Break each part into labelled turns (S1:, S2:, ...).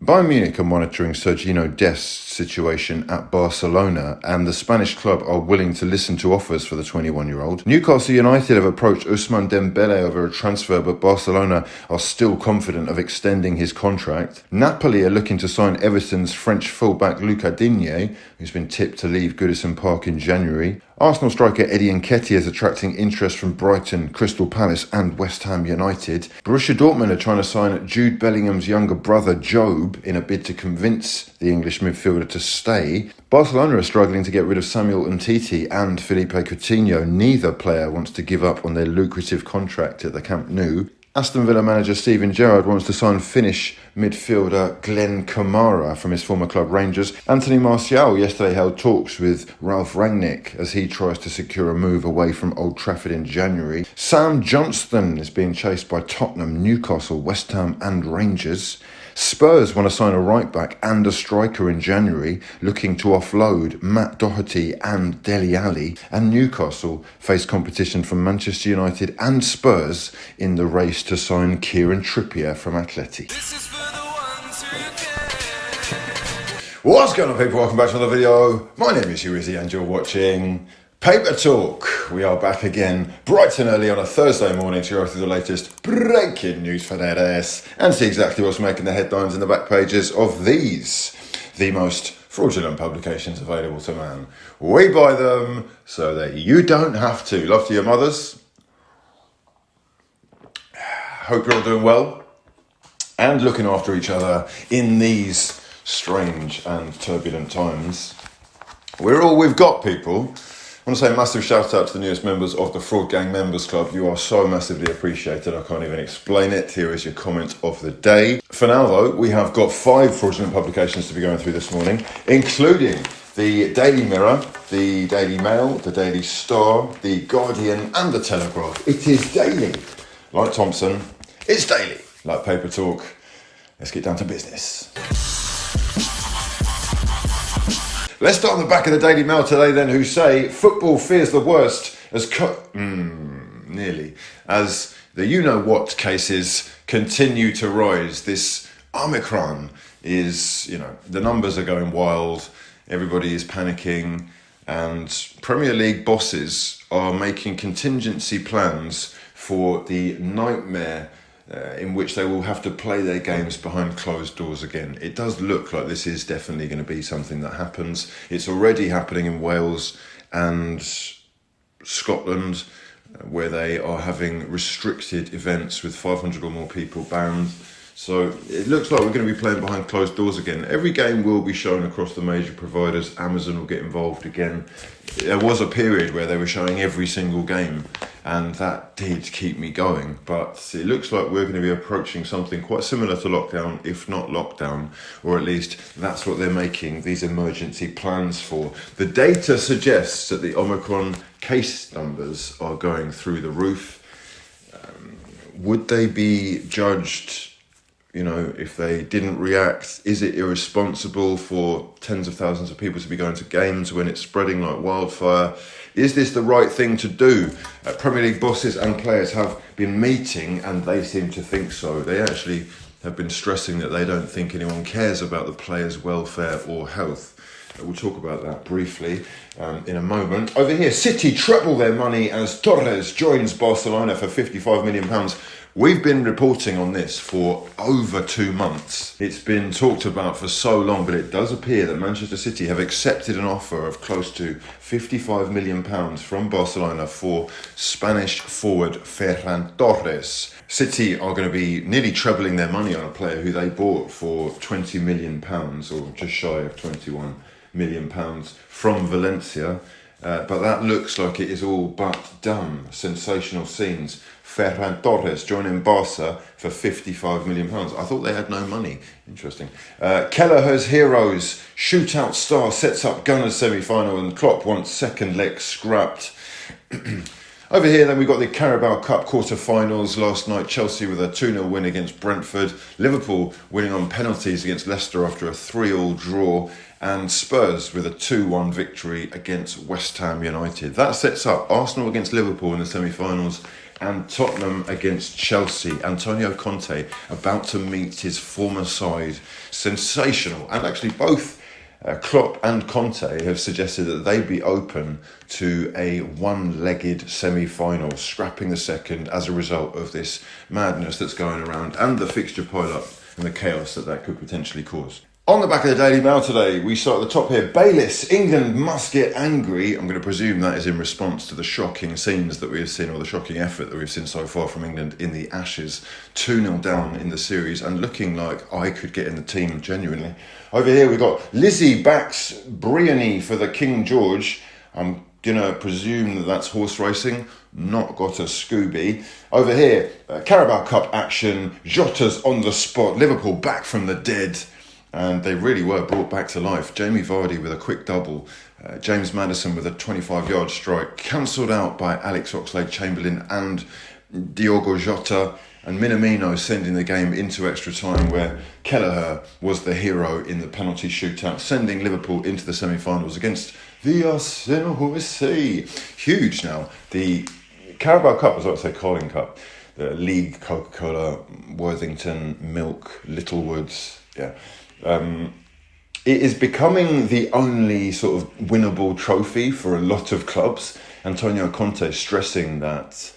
S1: Bayern Munich are monitoring Sergiño Dest's situation at Barcelona, and the Spanish club are willing to listen to offers for the 21-year-old. Newcastle United have approached Ousmane Dembele over a transfer, but Barcelona are still confident of extending his contract. Napoli are looking to sign Everton's French fullback Lucas Digne, who's been tipped to leave Goodison Park in January. Arsenal striker Eddie Nketiah is attracting interest from Brighton, Crystal Palace and West Ham United. Borussia Dortmund are trying to sign Jude Bellingham's younger brother Job in a bid to convince the English midfielder to stay. Barcelona are struggling to get rid of Samuel Umtiti and Felipe Coutinho. Neither player wants to give up on their lucrative contract at the Camp Nou. Aston Villa manager Steven Gerrard wants to sign Finnish midfielder Glenn Kamara from his former club Rangers. Anthony Martial yesterday held talks with Ralph Rangnick as he tries to secure a move away from Old Trafford in January. Sam Johnston is being chased by Tottenham, Newcastle, West Ham and Rangers. Spurs want to sign a right-back and a striker in January, looking to offload Matt Doherty and Dele Alli. And Newcastle face competition from Manchester United and Spurs in the race to sign Kieran Trippier from Atleti. What's going on, people? Welcome back to another video. My name is HUGHWIZZY and you're watching Paper Talk. We are back again bright and early on a Thursday morning to go through the latest breaking news for TORRES and see exactly what's making the headlines in the back pages of these, the most fraudulent publications available to man. We buy them so that you don't have to. Love to your mothers. Hope you're all doing well and looking after each other in these strange and turbulent times. We're all we've got, people. I want to say a massive shout out to the newest members of the Fraud Gang Members Club. You are so massively appreciated, I can't even explain it. Here is your comment of the day. For now though, we have got 5 fraudulent publications to be going through this morning, including the Daily Mirror, the Daily Mail, the Daily Star, the Guardian and the Telegraph. It is daily. Like Thompson, it's daily. Like Paper Talk, let's get down to business. Let's start on the back of the Daily Mail today then, who say football fears the worst as nearly as the you-know-what cases continue to rise. This Omicron is, the numbers are going wild, everybody is panicking, and Premier League bosses are making contingency plans for the nightmare in which they will have to play their games behind closed doors again. It does look like this is definitely going to be something that happens. It's already happening in Wales and Scotland, where they are having restricted events with 500 or more people banned. So it looks like we're going to be playing behind closed doors again. Every game will be shown across the major providers. Amazon will get involved again. There was a period where they were showing every single game, and that did keep me going. But it looks like we're going to be approaching something quite similar to lockdown, if not lockdown, or at least that's what they're making these emergency plans for. The data suggests that the Omicron case numbers are going through the roof. Would they be judged, if they didn't react? Is it irresponsible for tens of thousands of people to be going to games when it's spreading like wildfire? Is this the right thing to do? Premier League bosses and players have been meeting and they seem to think so. They actually have been stressing that they don't think anyone cares about the players' welfare or health. We'll talk about that briefly in a moment. Over here, City treble their money as Torres joins Barcelona for £55 million. We've been reporting on this for over 2 months. It's been talked about for so long, but it does appear that Manchester City have accepted an offer of close to £55 million from Barcelona for Spanish forward FERRAN Torres. City are going to be nearly trebling their money on a player who they bought for £20 million, or just shy of £21 million from Valencia. But that looks like it is all but done. Sensational scenes. FERRAN Torres joining Barca for £55 million. I thought they had no money. Interesting. Kelleher's heroes. Shootout star sets up Gunners semi-final and Klopp wants second leg scrapped. Over here then we've got the Carabao Cup quarter-finals last night. Chelsea with a 2-0 win against Brentford. Liverpool winning on penalties against Leicester after a 3-3 draw. And Spurs with a 2-1 victory against West Ham United. That sets up Arsenal against Liverpool in the semi-finals and Tottenham against Chelsea. Antonio Conte about to meet his former side. Sensational. And actually both Klopp and Conte have suggested that they'd be open to a one-legged semi-final, scrapping the second as a result of this madness that's going around and the fixture pile-up and the chaos that could potentially cause. On the back of the Daily Mail today, we start at the top here. Bayliss, England must get angry. I'm going to presume that is in response to the shocking scenes that we have seen, or the shocking effort that we've seen so far from England in the Ashes. 2-0 down in the series and looking like I could get in the team, genuinely. Over here we've got Lizzie backs Briony for the King George. I'm going to presume that that's horse racing. Not got a Scooby. Over here, Carabao Cup action. Jota's on the spot. Liverpool back from the dead. And they really were brought back to life. Jamie Vardy with a quick double. James Maddison with a 25-yard strike. Cancelled out by Alex Oxlade-Chamberlain and Diogo Jota. And Minamino sending the game into extra time, where Kelleher was the hero in the penalty shootout, sending Liverpool into the semi-finals against the HUGHWIZZY. Huge now. The Carabao Cup, as I would say, Carling Cup. The League, Coca-Cola, Worthington, Milk, Littlewoods. Yeah. It is becoming the only sort of winnable trophy for a lot of clubs. Antonio Conte stressing that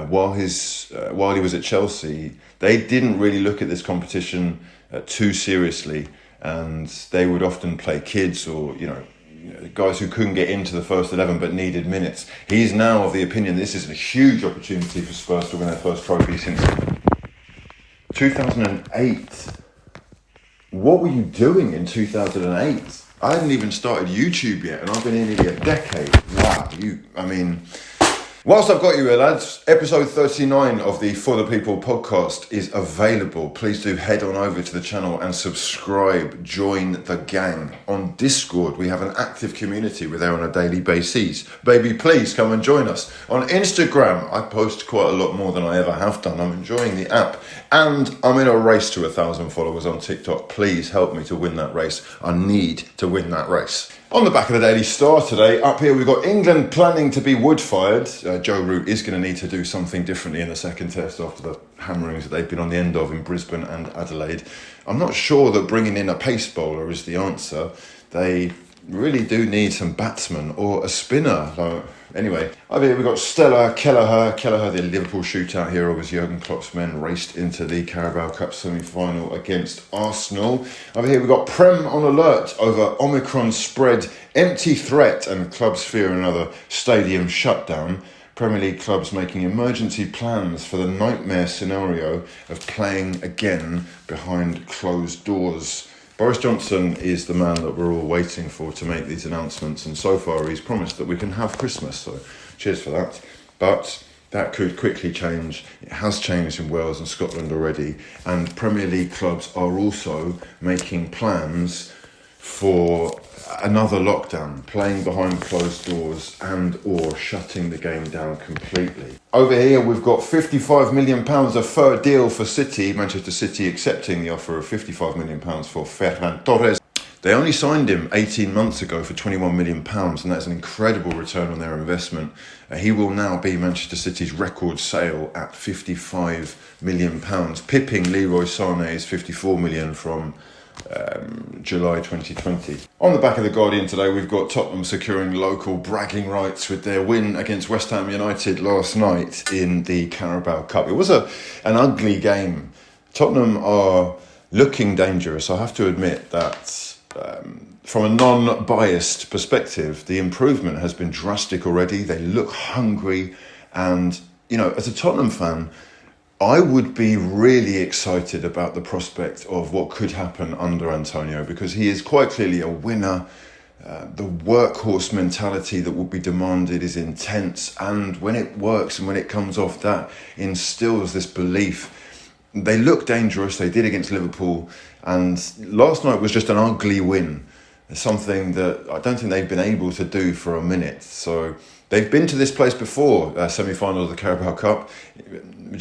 S1: while he was at Chelsea, they didn't really look at this competition too seriously, and they would often play kids or guys who couldn't get into the first 11 but needed minutes. He's now of the opinion this is a huge opportunity for Spurs to win their first trophy since 2008. What were you doing in 2008? I hadn't even started YouTube yet, and I've been in nearly a decade. Wow, whilst I've got you here, lads, episode 39 of the For the People podcast is available. Please do head on over to the channel and subscribe. Join the gang. On Discord, we have an active community. We're there on a daily basis. Baby, please come and join us. On Instagram, I post quite a lot more than I ever have done. I'm enjoying the app. And I'm in a race to 1,000 followers on TikTok. Please help me to win that race. I need to win that race. On the back of the Daily Star today, up here we've got England planning to be wood-fired. Joe Root is going to need to do something differently in the second test after the hammerings that they've been on the end of in Brisbane and Adelaide. I'm not sure that bringing in a pace bowler is the answer. They really do need some batsmen or a spinner. Anyway, over here we've got Stella Kelleher, the Liverpool shootout hero, as Jurgen Klopp's men raced into the Carabao Cup semi-final against Arsenal. Over here we've got Prem on alert over Omicron spread, empty threat, and clubs fear another stadium shutdown. Premier League clubs making emergency plans for the nightmare scenario of playing again behind closed doors. Boris Johnson is the man that we're all waiting for to make these announcements, and so far he's promised that we can have Christmas, so cheers for that. But that could quickly change. It has changed in Wales and Scotland already, and Premier League clubs are also making plans for another lockdown, playing behind closed doors and or shutting the game down completely. Over here we've got £55 million a fair deal for City. Manchester City accepting the offer of £55 million for FERRAN TORRES. They only signed him 18 months ago for £21 million, and that's an incredible return on their investment. He will now be Manchester City's record sale at £55 million, pipping Leroy Sané's £54 million from July 2020. On the back of the Guardian today, we've got Tottenham securing local bragging rights with their win against West Ham United last night in the Carabao Cup. It was an ugly game. Tottenham are looking dangerous. I have to admit that from a non-biased perspective, the improvement has been drastic already. They look hungry, and as a Tottenham fan, I would be really excited about the prospect of what could happen under Antonio, because he is quite clearly a winner. The workhorse mentality that will be demanded is intense, and when it works and when it comes off, that instills this belief. They look dangerous. They did against Liverpool, and last night was just an ugly win. something that I don't think they've been able to do for a minute. So they've been to this place before, semi-final of the Carabao Cup.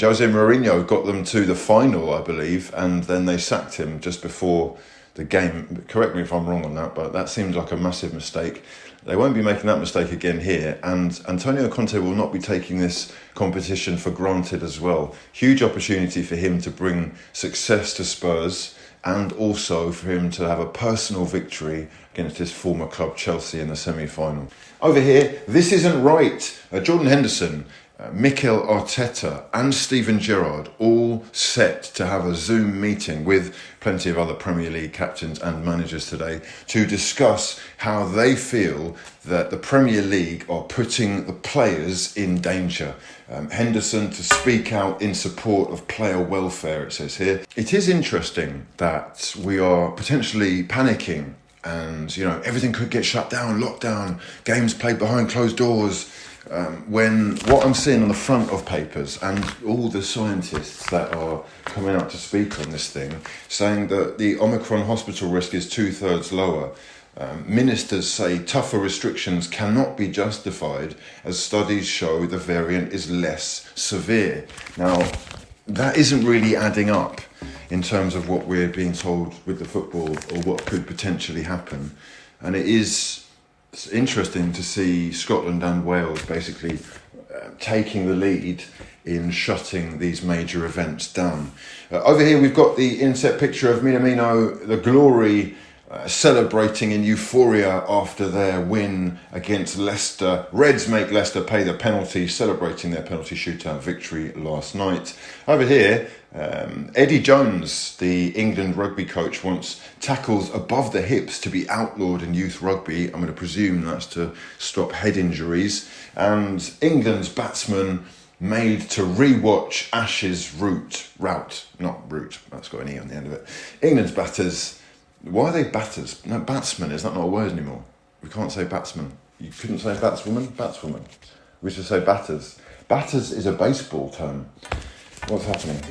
S1: Jose Mourinho got them to the final, I believe, and then they sacked him just before the game. Correct me if I'm wrong on that, but that seems like a massive mistake. They won't be making that mistake again here, and Antonio Conte will not be taking this competition for granted as well. Huge opportunity for him to bring success to Spurs, and also for him to have a personal victory against his former club Chelsea in the semi-final. Over here, this isn't right. Jordan Henderson, Mikel Arteta and Steven Gerrard all set to have a Zoom meeting with plenty of other Premier League captains and managers today to discuss how they feel that the Premier League are putting the players in danger. Henderson to speak out in support of player welfare, it says here. It is interesting that we are potentially panicking and, you know, everything could get shut down, lockdown, games played behind closed doors. When what I'm seeing on the front of papers and all the scientists that are coming out to speak on this thing, saying that the Omicron hospital risk is 2/3 lower. Ministers say tougher restrictions cannot be justified as studies show the variant is less severe. Now, that isn't really adding up in terms of what we're being told with the football or what could potentially happen. And it's interesting to see Scotland and Wales basically taking the lead in shutting these major events down. Over here we've got the inset picture of Minamino, the Glory, celebrating in euphoria after their win against Leicester. Reds make Leicester pay the penalty, celebrating their penalty shootout victory last night. Over here, Eddie Jones, the England rugby coach, wants tackles above the hips to be outlawed in youth rugby. I'm going to presume that's to stop head injuries. And England's batsman made to re-watch Ashes route, that's got an E on the end of it. England's batters, why are they batters? No, batsman, is that not a word anymore? We can't say batsman. You couldn't say batswoman? We should say batters. Batters is a baseball term. What's happening?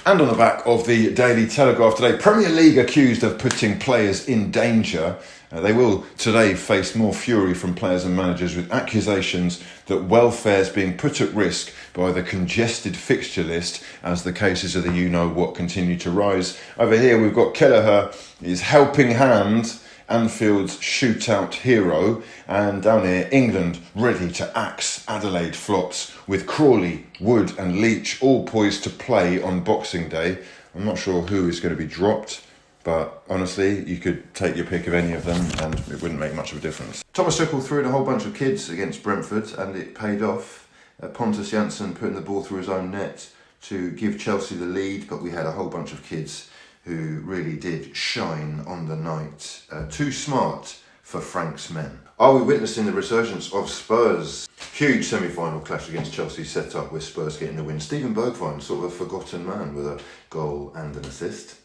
S1: And on the back of the Daily Telegraph today, Premier League accused of putting players in danger. They will today face more fury from players and managers with accusations that welfare is being put at risk by the congested fixture list as the cases of the you-know-what continue to rise. Over here we've got Kelleher, his helping hand, Anfield's shootout hero, and down here England ready to axe Adelaide flops with Crawley, Wood and Leach all poised to play on Boxing Day. I'm not sure who is going to be dropped, but honestly you could take your pick of any of them and it wouldn't make much of a difference. Thomas Tuchel threw in a whole bunch of kids against Brentford and it paid off. Pontus Jansson putting the ball through his own net to give Chelsea the lead, but we had a whole bunch of kids who really did shine on the night. Too smart for Frank's men. Are we witnessing the resurgence of Spurs? Huge semi-final clash against Chelsea set up with Spurs getting the win. Steven Bergwijn, sort of a forgotten man with a goal and an assist.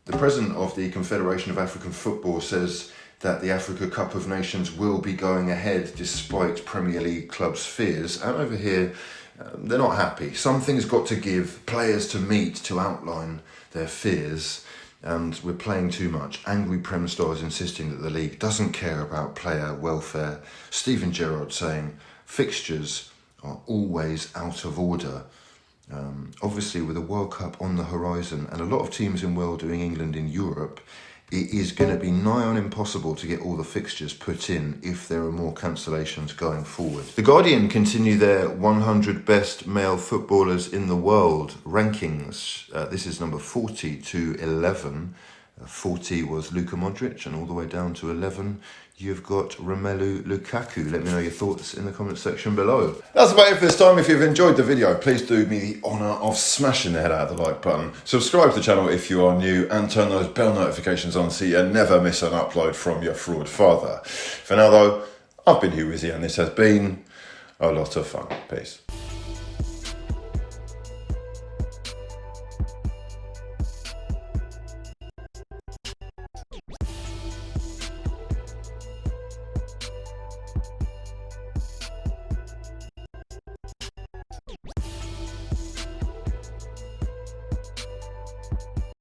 S1: The president of the Confederation of African Football says that the Africa Cup of Nations will be going ahead despite Premier League clubs' fears. And over here, they're not happy. Something's got to give, players to meet to outline their fears. And we're playing too much. Angry Prem stars insisting that the league doesn't care about player welfare. Steven Gerrard saying fixtures are always out of order. Obviously with the World Cup on the horizon and a lot of teams in well doing England in Europe, it is going to be nigh on impossible to get all the fixtures put in if there are more cancellations going forward. The Guardian continue their 100 best male footballers in the world rankings. This is number 40 to 11. 40 was Luka Modric, and all the way down to 11 you've got Romelu Lukaku. Let me know your thoughts in the comment section below. That's about it for this time. If you've enjoyed the video, please do me the honour of smashing the head out of the like button. Subscribe to the channel if you are new and turn those bell notifications on so you never miss an upload from your fraud father. For now though, I've been HUGHWIZZY and this has been a lot of fun. Peace.